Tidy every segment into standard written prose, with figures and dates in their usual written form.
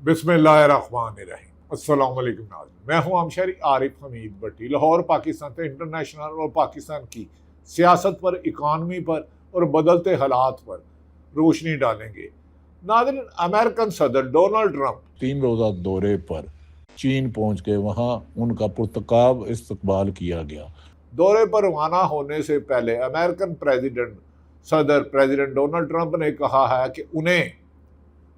बिस्मिल्लाहिर्रहमानिर्रहीम। अस्सलाम वालेकुम नाज़रीन, मैं हूं आमशरी आरिफ हमीद भट्टी। लाहौर पाकिस्तान से इंटरनेशनल और पाकिस्तान की सियासत पर, इकानमी पर और बदलते हालात पर रोशनी डालेंगे। नाज़रीन, अमेरिकन सदर डोनाल्ड ट्रंप 3 रोज़ा दौरे पर चीन पहुंच के वहां उनका पुरतकाब इस्तकबाल किया गया। दौरे पर रवाना होने से पहले अमेरिकन प्रेसिडेंट डोनाल्ड ट्रंप ने कहा है कि उन्हें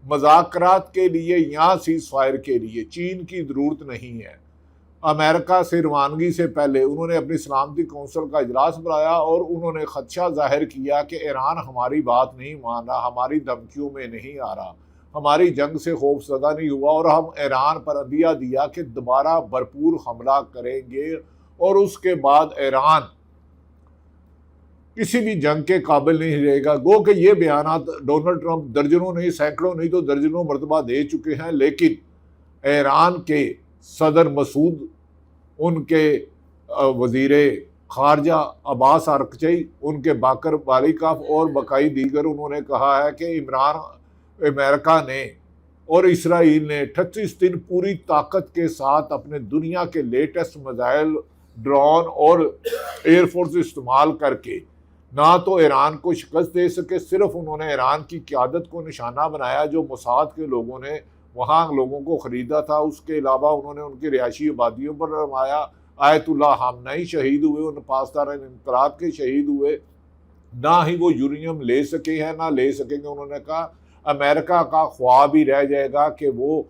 मज़ाकरात के लिए या सीज़ फायर के लिए चीन की ज़रूरत नहीं है। अमेरिका से रवानगी से पहले उन्होंने अपनी सलामती कौंसिल का इजलास बुलाया और उन्होंने खदशा जाहिर किया कि ईरान हमारी बात नहीं मान रहा, हमारी धमकियों में नहीं आ रहा, हमारी जंग से खौफजदा नहीं हुआ और हम ईरान पर अंदिया दिया कि दोबारा भरपूर हमला करेंगे और उसके बाद ईरान किसी भी जंग के काबिल नहीं रहेगा। गो कि ये बयानात डोनाल्ड ट्रंप दर्जनों नहीं, सैकड़ों नहीं तो दर्जनों मरतबा दे चुके हैं, लेकिन ईरान के सदर मसूद, उनके वजीर खारजा अब्बास अरकची, उनके बाकर बालिकाफ और बकाई दीगर, उन्होंने कहा है कि अमेरिका ने और इसराइल ने 38 दिन पूरी ताकत के साथ अपने दुनिया के लेटेस्ट मिसाइल, ड्रोन और एयरफोर्स इस्तेमाल करके ना तो ईरान को शिकस्त दे सके, सिर्फ उन्होंने ईरान की क़यादत को निशाना बनाया जो मोसाद के लोगों ने वहाँ लोगों को ख़रीदा था। उसके अलावा उन्होंने उनकी रिहायशी आबादियों पर रमाया। आयतुल्लाह खामनेई शहीद हुए, उन पासदार इनकलाब के शहीद हुए, ना ही वो यूरेनियम ले सके हैं ना ले सकेंगे। उन्होंने कहा अमेरिका का ख्वाब ही रह जाएगा कि वो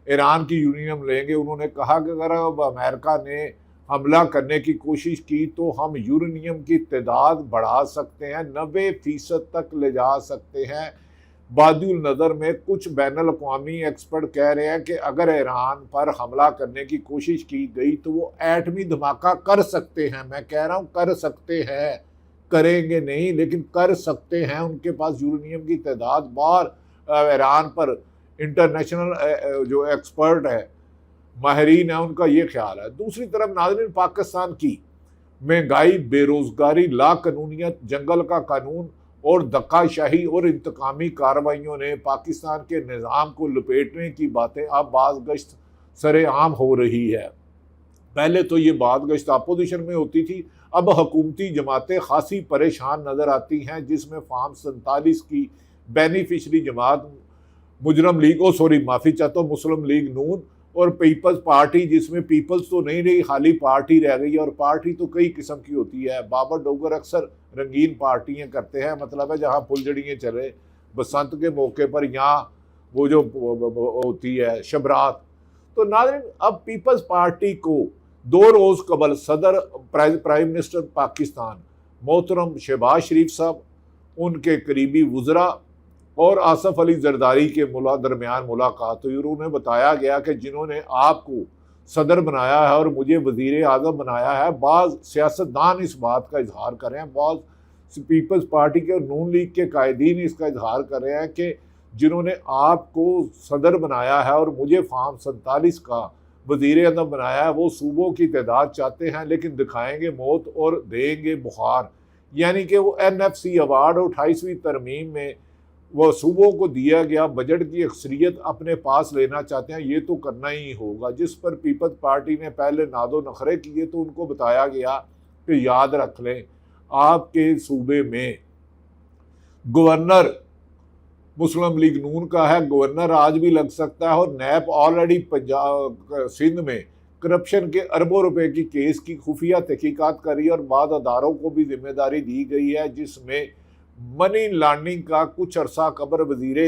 ईरान की यूरेनियम लेंगे। उन्होंने कहा कि अगर अब अमेरिका ने हमला करने की कोशिश की तो हम यूरेनियम की तादाद बढ़ा सकते हैं, 90% तक ले जा सकते हैं। बादिउल नज़र में कुछ बैनुल अक़वामी एक्सपर्ट कह रहे हैं कि अगर ईरान पर हमला करने की कोशिश की गई तो वो एटमी धमाका कर सकते हैं। मैं कह रहा हूँ कर सकते हैं, करेंगे नहीं, लेकिन कर सकते हैं। उनके पास यूरेनियम की तादाद बार ईरान पर इंटरनेशनल जो एक्सपर्ट है, माहिरीन है, उनका ये ख्याल है। दूसरी तरफ नाज़रीन, पाकिस्तान की महंगाई, बेरोज़गारी, लाकानूनियत, जंगल का कानून और धक्काशाही और इंतकामी कार्रवाइयों ने पाकिस्तान के निज़ाम को लपेटने की बातें अब बाज़ गश्त सरेआम हो रही है। पहले तो ये बात गश्त अपोजिशन में होती थी, अब हुकूमती जमातें खासी परेशान नज़र आती हैं, जिसमें फार्म 47 की बेनिफिशरी जमात मुस्लिम लीग नून और पीपल्स पार्टी, जिसमें पीपल्स तो नहीं रही, खाली पार्टी रह गई। और पार्टी तो कई किस्म की होती है। बाबर डोगर अक्सर रंगीन पार्टियां करते हैं, मतलब है जहां फुलझड़ियाँ चले बसंत के मौके पर, यहाँ वो जो होती है शबरात। तो नाज़रीन, अब पीपल्स पार्टी को 2 रोज़ कबल सदर प्राइम मिनिस्टर पाकिस्तान मोहतरम शहबाज शरीफ साहब, उनके करीबी वज़रा और आसफ अली जरदारी के दरमियान मुलाकात हुई और उन्हें बताया गया कि जिन्होंने आपको सदर बनाया है और मुझे वज़ीर आज़म बनाया है, बाज़ सियासतदान इस बात का इजहार कर रहे हैं, बाज़ पीपल्स पार्टी के और नून लीग के कायदीन इसका इजहार कर रहे हैं कि जिन्होंने आपको सदर बनाया है और मुझे फार्म 47 का वज़ीर आज़म बनाया है, वो सूबों की तादाद चाहते हैं लेकिन दिखाएंगे मौत और देंगे बुखार। यानी कि वो NFC अवार्ड 28वीं तरमीम में वो सूबों को दिया गया बजट की अक्सरियत अपने पास लेना चाहते हैं, ये तो करना ही होगा। जिस पर पीपल्स पार्टी ने पहले नादो नखरे किए तो उनको बताया गया कि याद रख लें, आपके सूबे में गवर्नर मुस्लिम लीग नून का है, गवर्नर आज भी लग सकता है। और नैब ऑलरेडी पंजाब सिंध में करप्शन के अरबों रुपए की केस की खुफिया तहकीकात करी और बाद अदारों को भी जिम्मेदारी दी गई है, जिसमें मनी लॉन्ड्रिंग का कुछ अरसा कबर वजीरे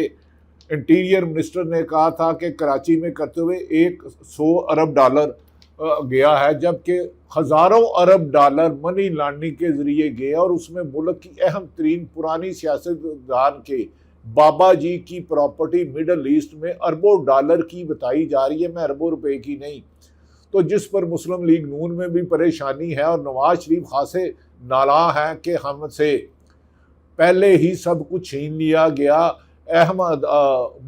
इंटीरियर मिनिस्टर ने कहा था कि कराची में करते हुए 100 अरब डॉलर गया है, जबकि हज़ारों अरब डॉलर मनी लॉन्ड्रिंग के ज़रिए गया। और उसमें मुल्क की अहम तरीन पुरानी सियासतदान के बाबा जी की प्रॉपर्टी मिडल ईस्ट में अरबों डॉलर की बताई जा रही है, मैं अरबों रुपए की नहीं। तो जिस पर मुस्लिम लीग नून में भी परेशानी है और नवाज शरीफ खासे नाला हैं कि हमसे पहले ही सब कुछ छीन लिया गया। अहम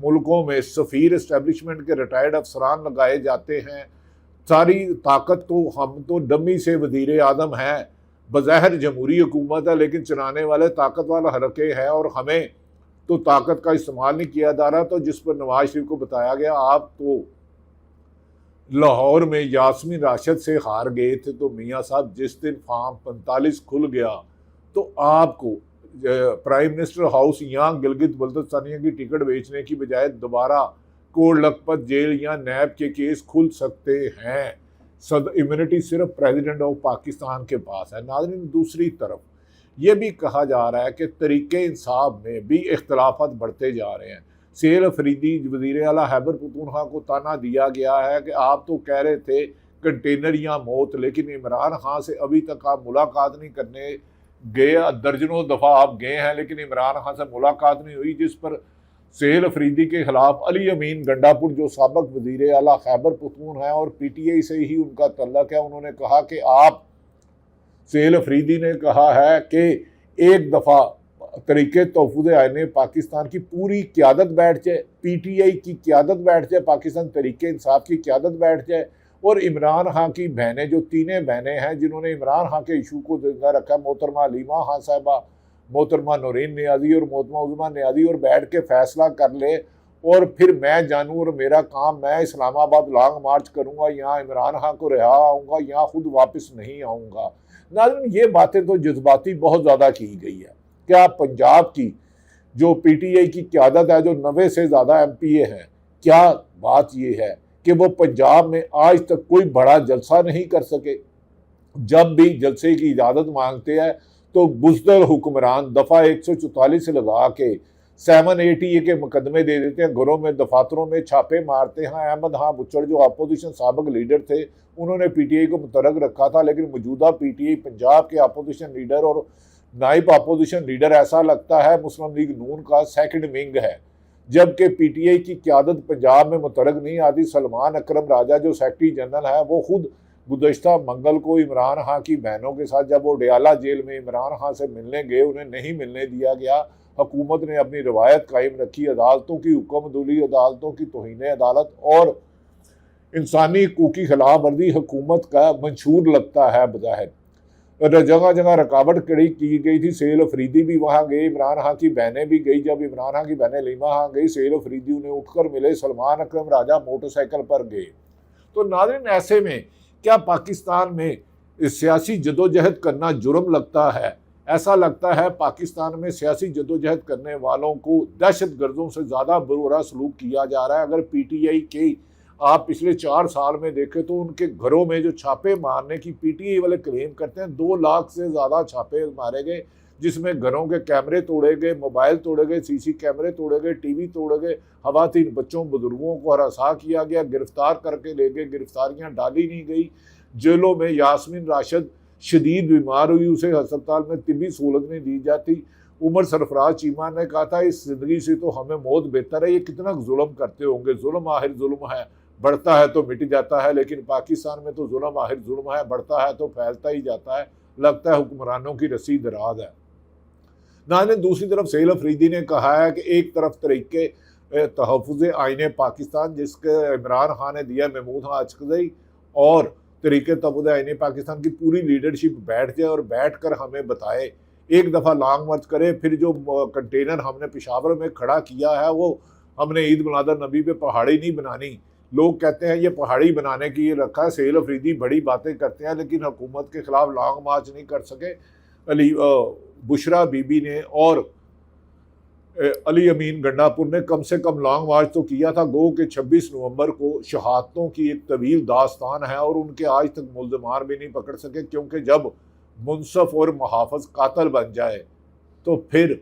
मुल्कों में सफ़ीर इस्टेब्लिशमेंट के रिटायर्ड अफसरान लगाए जाते हैं, सारी ताकत तो हम तो डमी से वज़ीर आज़म हैं, बज़ाहिर जमहूरी हुकूमत है लेकिन चलाने वाले ताकत वाला हरके है और हमें तो ताकत का इस्तेमाल नहीं किया जा रहा। तो जिस पर नवाज शरीफ को बताया गया आप तो लाहौर में यास्मीन राशिद से हार गए थे, तो मियाँ साहब जिस दिन फार्म 45 खुल गया तो आपको प्राइम मिनिस्टर हाउस या गिलगित बल्तिस्तानिया की टिकट बेचने की बजाय दोबारा कोट लखपत जेल या नैब के केस खुल सकते हैं। इम्यूनिटी सिर्फ प्रेसिडेंट ऑफ पाकिस्तान के पास है। नाज़रीन, दूसरी तरफ ये भी कहा जा रहा है कि तरीके इंसाफ में भी इख्तलाफात बढ़ते जा रहे हैं। सेल अफरीदी वज़ीर आला खैबर पख्तूनख्वा को ताना दिया गया है कि आप तो कह रहे थे कंटेनर या मौत, लेकिन इमरान खान से अभी तक आप मुलाकात नहीं करने गए। दर्जनों दफ़ा आप गए हैं लेकिन इमरान खान से मुलाकात नहीं हुई, जिस पर सेल अफरीदी के खिलाफ अली अमीन गंडापुर जो साबिक वज़ीर आला खैबर पख्तून है और PTI से ही उनका तल्लक है, उन्होंने कहा कि आप सेल अफरीदी ने कहा है कि एक दफ़ा तरीके तहफ़्फ़ुज़ आईन पाकिस्तान की पूरी क़यादत बैठ जाए, PTI की क़यादत बैठ जाए, पाकिस्तान तरीके इंसाफ की क़यादत बैठ जाए और इमरान खान की बहनें जो तीनें बहनें हैं जिन्होंने इमरान खान के इशू को जिंदा रखा, मोहतरमा हलीमा खान साहिबा, मोहतरमा नौरीन नियाज़ी और मोहतरमा उज़मा नियाज़ी, और बैठ के फ़ैसला कर ले और फिर मैं जानूँ और मेरा काम, मैं इस्लामाबाद लॉन्ग मार्च करूँगा, यहाँ इमरान खान को रिहा आऊँगा, यहाँ खुद वापस नहीं आऊँगा। नाज़रीन, ये बातें तो जज्बाती बहुत ज़्यादा की गई है। क्या पंजाब की जो PTI की क़यादत है, जो 90 से ज़्यादा MPA हैं, क्या बात ये है कि वो पंजाब में आज तक कोई बड़ा जलसा नहीं कर सके? जब भी जलसे की इजाज़त मांगते हैं तो बुज़दिल हुक्मरान दफ़ा 144 लगा के 780A के मुकदमे दे देते हैं, घरों में दफातरों में छापे मारते हैं। अहमद खां बुच्चड़ जो अपोजिशन साबिक लीडर थे, उन्होंने PTI को मुतरक रखा था, लेकिन मौजूदा PTI पंजाब के अपोजिशन लीडर और नाइब अपोजिशन लीडर ऐसा लगता है मुस्लिम लीग नून का सेकंड विंग है, जबकि PTI की क़यादत पंजाब में मुतरक नहीं आती। सलमान अकरम राजा जो सेक्रेटरी जनरल है, वो खुद गुज़श्ता मंगल को इमरान खान की बहनों के साथ जब वो डयाला जेल में इमरान खान से मिलने गए, उन्हें नहीं मिलने दिया गया। हुकूमत ने अपनी रवायत कायम रखी, अदालतों की हुक्मदुली, अदालतों की तौहीन अदालत और इंसानी हकूक़ की खिलाफ वर्जी हुकूमत का मंशूर लगता है बज़ाहिर। जगह जगह रुकावट खड़ी की गई थी। सेल अफरीदी भी वहाँ गए, इमरान खान की बहनें भी गई। जब इमरान खान की बहनें लीमा खान गई, सेल अफरीदी उन्हें उठकर मिले, सलमान अकरम राजा मोटरसाइकिल पर गए। तो नाज़रीन, ऐसे में क्या पाकिस्तान में सियासी जदोजहद करना जुर्म लगता है? ऐसा लगता है पाकिस्तान में सियासी जदोजहद करने वालों को दहशत गर्दों से ज़्यादा बुरा सलूक किया जा रहा है। अगर PTI के आप पिछले 4 साल में देखें तो उनके घरों में जो छापे मारने की PTI वाले क्लेम करते हैं, 2 लाख से ज़्यादा छापे मारे गए, जिसमें घरों के कैमरे तोड़े गए, मोबाइल तोड़े गए, CC कैमरे तोड़े गए, TV तोड़े गए, खवातीन बच्चों बुजुर्गों को हरासा किया गया, गिरफ्तार करके ले गए, गिरफ्तारियाँ डाली नहीं गई। जेलों में यास्मीन राशिद शदीद बीमार हुई, उसे अस्पताल में तिब्बी सहूलत नहीं दी जाती। उमर सरफराज चीमा ने कहा था इस ज़िंदगी से तो हमें मौत बेहतर है। ये कितना जुल्म करते होंगे। जुल्म आखिर जुल्म है, बढ़ता है तो मिट जाता है, लेकिन पाकिस्तान में तो जुल्म आखिर जुल्म है, बढ़ता है तो फैलता ही जाता है। लगता है हुक्मरानों की रस्सी दराज है। नाज़रीन, दूसरी तरफ सेल अफरीदी ने कहा है कि एक तरफ तरीके तहफ़्फ़ुज़ आईन पाकिस्तान जिसके इमरान खान ने दिया महमूद खान अचकज़ई, और तरीके तहफ़्फ़ुज़ आईन पाकिस्तान की पूरी लीडरशिप बैठ जाए और बैठ कर हमें बताए, एक दफ़ा लॉन्ग मार्च करे। फिर जो कंटेनर हमने पेशावर में खड़ा किया है वो हमने ईद मिलाद नबी पे पहाड़ी नहीं बनानी। लोग कहते हैं ये पहाड़ी बनाने की ये रखा है। सेल अफरीदी बड़ी बातें करते हैं लेकिन हुकूमत के खिलाफ लॉन्ग मार्च नहीं कर सके। बुशरा बीबी ने और अली अमीन गंडापुर ने कम से कम लॉन्ग मार्च तो किया था। गो के 26 नवंबर को शहादतों की एक तवील दास्तान है और उनके आज तक मुल्ज़मान भी नहीं पकड़ सके, क्योंकि जब मुनसफ और मुहाफ़िज़ कातिल बन जाए तो फिर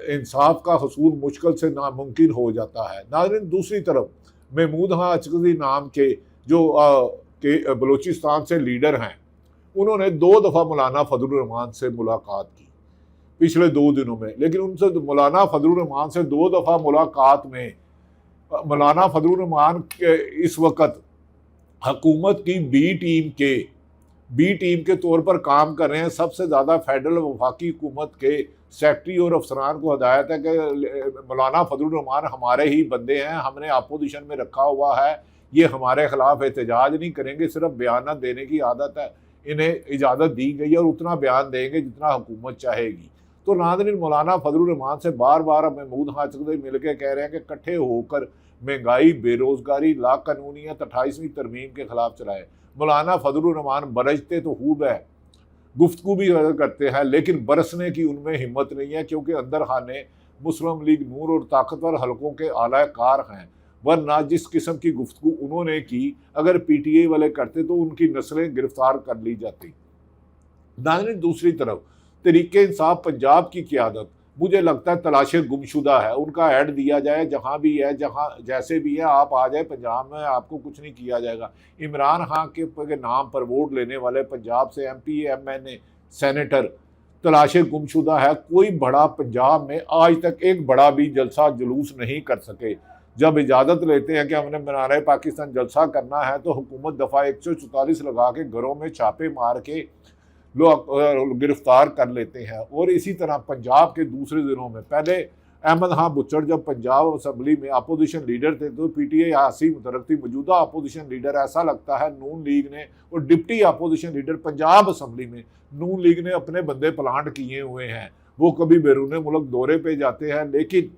इंसाफ का हसूल मुश्किल से नामुमकिन हो जाता है। नाज़रीन, दूसरी तरफ महमूद खान अचकज़ई नाम के जो के बलूचिस्तान से लीडर हैं, उन्होंने 2 दफ़ा मौलाना फजलुर रहमान से मुलाकात की पिछले 2 दिनों में। लेकिन उनसे मौलाना फजलुर रहमान से 2 दफ़ा मुलाकात में मौलाना फजलुर रहमान इस वक्त हुकूमत की बी टीम के तौर पर काम कर रहे हैं। सबसे ज़्यादा फेडरल वफाकी हुकूमत के सेक्रेटरी और अफसरान को हदायत है कि मौलाना फजलुर रहमान हमारे ही बंदे हैं, हमने अपोजिशन में रखा हुआ है, ये हमारे खिलाफ एहतजाज नहीं करेंगे, सिर्फ बयान देने की आदत है, इन्हें इजाज़त दी गई है और उतना बयान देंगे जितना हुकूमत चाहेगी। तो नाज़रीन, मौलाना फजलुर रहमान से बार बार महमूद हाशमी मिल के कह रहे हैं कि इकट्ठे होकर महंगाई, बेरोजगारी, लाकानूनियत 28वीं तरमीम के खिलाफ चलाए। मौलाना फजलुर रहमान बरसते तो खूब है, गुफ्तगू भी करते हैं, लेकिन बरसने की उनमें हिम्मत नहीं है, क्योंकि अंदर खाने मुस्लिम लीग नून और ताकतवर हलकों के आला कार हैं। वरना जिस किस्म की गुफ्तगू उन्होंने की, अगर पीटीआई वाले करते तो उनकी नस्लें गिरफ्तार कर ली जाती। नाज़रीन, दूसरी तरफ तरीके इंसाफ पंजाब की क़यादत मुझे लगता है तलाशे गुमशुदा है। उनका ऐड दिया जाए, जहाँ भी है, जहाँ जैसे भी है, आप आ जाए पंजाब में, आपको कुछ नहीं किया जाएगा। इमरान खान के नाम पर वोट लेने वाले पंजाब से MP, MNA, सेनेटर तलाशे गुमशुदा है। कोई बड़ा पंजाब में आज तक एक बड़ा भी जलसा जुलूस नहीं कर सके। जब इजाज़त लेते हैं कि हमने मीनार पाकिस्तान जलसा करना है, तो हुकूमत दफ़ा 144 लगा के घरों में छापे मार के लोग गिरफ्तार कर लेते हैं। और इसी तरह पंजाब के दूसरे ज़िलों में पहले अहमद खां बुच्चड़ जब पंजाब असम्बली में अपोजिशन लीडर थे, तो PTI हासी मुतरक थी। मौजूदा अपोजिशन लीडर ऐसा लगता है नून लीग ने, और deputy opposition leader Punjab assembly में नून लीग ने अपने बंदे प्लांट किए हुए हैं। वो कभी बैरून मुल्क दौरे पे जाते हैं, लेकिन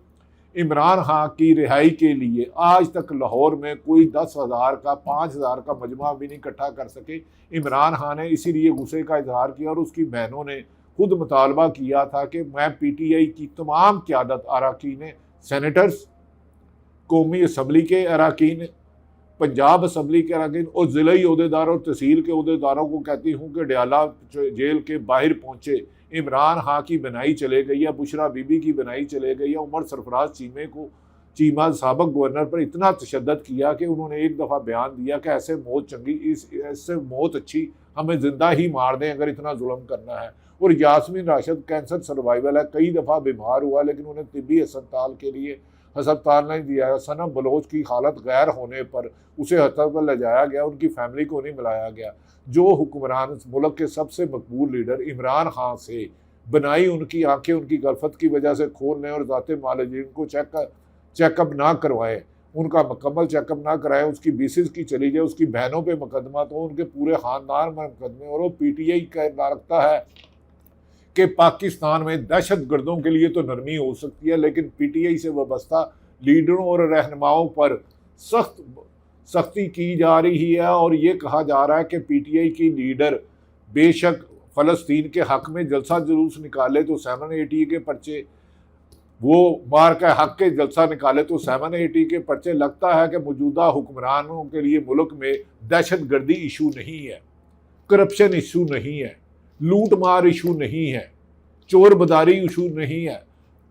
इमरान खान की रिहाई के लिए आज तक लाहौर में कोई 10,000 का 5,000 का मजमा भी नहीं इकट्ठा कर सके। इमरान खान ने इसीलिए गुस्से का इजहार किया, और उसकी बहनों ने खुद मुतालबा किया था कि मैं PTI की तमाम क़यादत, अरकान सेनेटर्स, कौमी असम्बली के अरकान, पंजाब असम्बली के अरकान और ज़िलाई अहदेदार और तहसील के अहदेदारों को कहती हूँ कि डयाला जेल के बाहर पहुँचे। इमरान खां की बनाई चले गई है, बुशरा बीबी की बनाई चले गई है। उमर सरफराज चीमा साबक गवर्नर पर इतना तशद्दद किया कि उन्होंने एक दफ़ा बयान दिया कि ऐसे मौत चंगी, इससे मौत अच्छी, हमें ज़िंदा ही मार दें अगर इतना जुल्म करना है। और यास्मीन राशिद कैंसर सर्वाइवल है, कई दफ़ा बीमार हुआ, लेकिन उन्हें तिब्बी अस्पताल के लिए अस्पताल नहीं दिया। सनम बलोच की हालत गैर होने पर उसे अस्पताल ले जाया गया, उनकी फैमिली को नहीं मिलाया गया। जो हुक्मरान मुल्क के सबसे मकबूल लीडर इमरान खान से बनाई उनकी आंखें उनकी गलफत की वजह से खोल लें, और ज़ाते मालिजीन को चेकअप ना करवाएं, उनका मुकम्मल चेकअप ना कराएं, उसकी बीसीज की चली जाए, उसकी बहनों पे मुकदमा, तो उनके पूरे ख़ानदान में मुकदमे। और वो PTI का लगता है कि पाकिस्तान में दहशत गर्दों के लिए तो नरमी हो सकती है, लेकिन PTI से वाबस्ता लीडरों और रहनुमाओं पर सख्ती की जा रही है। और ये कहा जा रहा है कि PTI की लीडर बेशक फ़लस्तीन के हक़ में जलसा जुलूस निकाले तो 780 के पर्चे, वो मार का हक़ के जलसा निकाले तो 780 के पर्चे। लगता है कि मौजूदा हुक्मरानों के लिए मुल्क में दहशत गर्दी इशू नहीं है, करप्शन इशू नहीं है, लूट मार इशू नहीं है, चोर बदारी इशू नहीं है,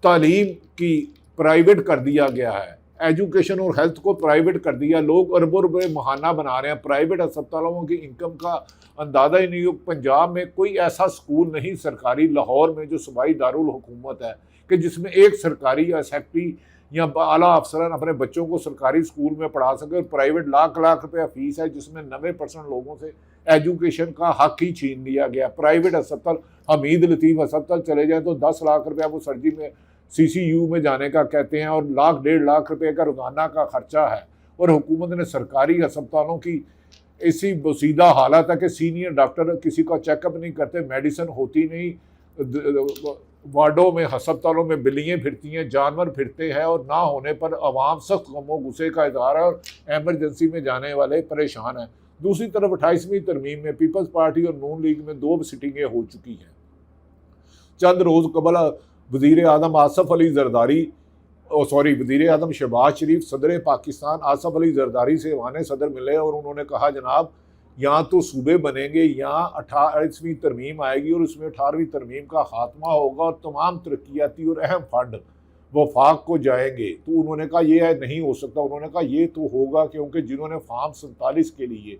तालीम की प्राइवेट कर दिया गया है, एजुकेशन और हेल्थ को प्राइवेट कर दिया। लोग अरबों रुपये महाना बना रहे हैं। प्राइवेट अस्पतालों की इनकम का अंदाज़ा ही नहीं हो। पंजाब में कोई ऐसा स्कूल नहीं सरकारी, लाहौर में जो सूबाई दारुल हुकूमत है, कि जिसमें एक सरकारी या सेक्रेटरी या आला अफसरान अपने बच्चों को सरकारी स्कूल में पढ़ा सके। और प्राइवेट लाख लाख रुपया फीस है, जिसमें 90% लोगों से एजुकेशन का हक ही छीन लिया गया। प्राइवेट अस्पताल, हमीद लतीफ़ अस्पताल चले जाए तो 10 लाख रुपया वो सर्जरी में CCU में जाने का कहते हैं, और लाख 1.5 लाख रुपए का रोज़ाना का खर्चा है। और हुकूमत ने सरकारी अस्पतालों की ऐसी बोसीदा हालत है कि सीनियर डॉक्टर किसी का चेकअप नहीं करते, मेडिसिन होती नहीं, वार्डों में अस्पतालों में बिल्लियाँ फिरती हैं, जानवर फिरते हैं, और ना होने पर आवाम सख्त गमो गुस्से का इजहार है, और एमरजेंसी में जाने वाले परेशान हैं। दूसरी तरफ 28वीं तरमीम में पीपल्स पार्टी और नून लीग में 2 सिटिंगें हो चुकी हैं। चंद रोज़ कबल वज़ीर आज़म वज़ीर आज़म शहबाज शरीफ सदर पाकिस्तान आसफ अली जरदारी से वाने सदर मिले, और उन्होंने कहा जनाब यहाँ तो सूबे बनेंगे, यहाँ 28वीं तरमीम आएगी, और उसमें 18वीं तरमीम का खात्मा होगा, और तमाम तरक्याती और अहम फंड वफाक को जाएंगे। तो उन्होंने कहा ये नहीं हो सकता। उन्होंने कहा ये तो होगा, क्योंकि जिन्होंने फार्म 47 के लिए,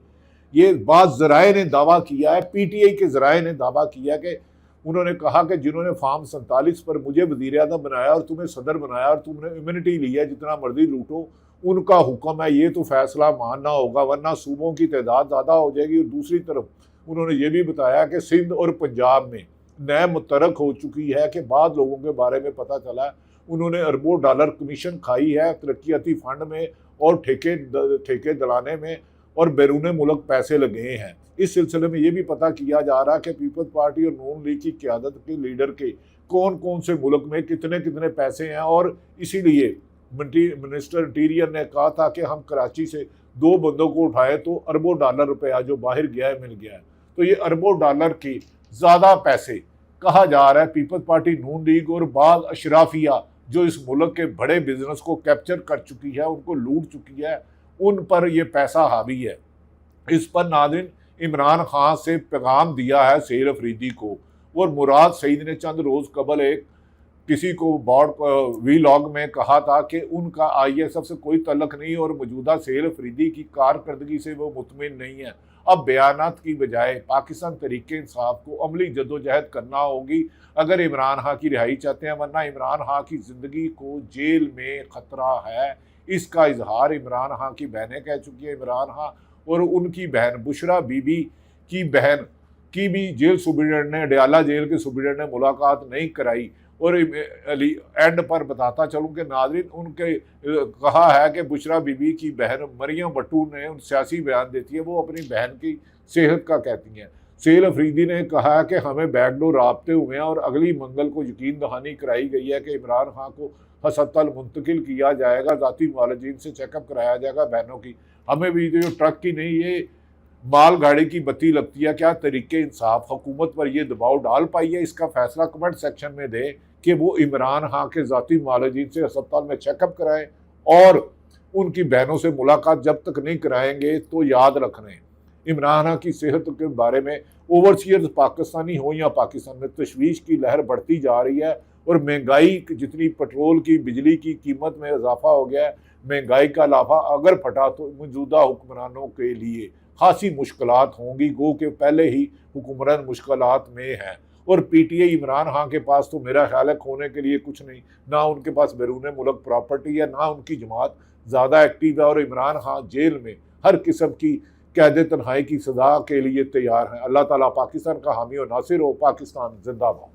ये बात ज़राए ने दावा किया है, PTI के ज़राए ने दावा किया कि उन्होंने कहा कि जिन्होंने फार्म 47 पर मुझे वज़ीर आज़म बनाया और तुम्हें सदर बनाया और तुमने इम्यूनिटी लिया, जितना मर्जी लूटो, उनका हुक्म है, ये तो फैसला मानना होगा, वरना सूबों की तादाद ज़्यादा हो जाएगी। और दूसरी तरफ उन्होंने ये भी बताया कि सिंध और पंजाब में नए मुतरक हो चुकी है कि बाद लोगों के बारे में पता चला है, उन्होंने अरबों डॉलर कमीशन खाई है तरक्याती फंड में और ठेके दिलाने में, और बैरून मुल्क पैसे लगे हैं। इस सिलसिले में ये भी पता किया जा रहा है कि पीपल्स पार्टी और नून लीग की क़यादत के लीडर के कौन कौन से मुल्क में कितने कितने पैसे हैं। और इसीलिए मिनिस्टर इंटीरियर ने कहा था कि हम कराची से 2 बंदों को उठाए तो अरबों डॉलर रुपया जो बाहर गया है मिल गया है। तो ये अरबों डॉलर की ज़्यादा पैसे कहा जा रहा है पीपल्स पार्टी नून लीग और बाद अशराफिया जो इस मुल्क के बड़े बिजनेस को कैप्चर कर चुकी है, उनको लूट चुकी है, उन पर यह पैसा हावी है। इस पर नाज़रीन इमरान खान से पैगाम दिया है सेर अफरीदी को। और मुराद सईद ने चंद रोज़ कबल एक किसी को बोर्ड वीलॉग में कहा था कि उनका ISF से कोई तल्लक नहीं और मौजूदा सेर अफरीदी की कारकर्दगी से वो मुतमिन नहीं है। अब बयानात की बजाय पाकिस्तान तरीके इंसाफ को अमली जदोजहद करना होगी अगर इमरान खान की रिहाई चाहते हैं, वरना इमरान खान की ज़िंदगी को जेल में ख़तरा है। इसका इजहार इमरान खान की बहनें कह चुकी है। इमरान खान और उनकी बहन बुशरा बीबी की बहन की भी जेल सुप्रीडेंट ने, डयाला जेल के सुप्रीडेंट ने मुलाकात नहीं कराई। और एंड पर बताता चलूँ कि नाज़रीन उनके कहा है कि बुशरा बीबी की बहन मरियम भट्टू ने उन सियासी बयान देती है, वो अपनी बहन की सेहत का कहती हैं। सेर अफरीदी ने कहा है कि हमें बैकडोर राब्ते हुए हैं और अगली मंगल को यकीन दहानी कराई गई है कि इमरान खान को हस्पताल मुंतकिल किया जाएगा, ज़ाती वालिदैन से चेकअप कराया जाएगा बहनों की। हमें भी जो ट्रक की नहीं, ये माल गाड़ी की बत्ती लगती है। क्या तरीके इंसाफ हुकूमत पर ये दबाव डाल पाई है? इसका फैसला कमेंट सेक्शन में दें कि वो इमरान खान के ज़ाती वालिदैन से अस्पताल में चेकअप कराएं और उनकी बहनों से मुलाकात जब तक नहीं कराएंगे तो याद रखना इमरान खान की सेहत के बारे में ओवरसीयर्स पाकिस्तानी हो या पाकिस्तान में तशवीश की लहर बढ़ती जा रही है। और महंगाई जितनी पेट्रोल की बिजली की कीमत में इजाफा हो गया है, महंगाई का लाफा अगर फटा तो मौजूदा हुक्मरानों के लिए खासी मुश्किलात होंगी। गो के पहले ही हुक्मरान मुश्किलात में हैं। और PTI इमरान खान के पास तो मेरा ख्याल है खोने के लिए कुछ नहीं, ना उनके पास बैरून मुल्क प्रॉपर्टी है, ना उनकी जमात ज़्यादा एक्टिव है। और इमरान खान जेल में हर किस्म की कैद तन्हाई की सज़ा के लिए तैयार है। अल्लाह ताला पाकिस्तान का हामी और नासिर हो। पाकिस्तान जिंदाबाद।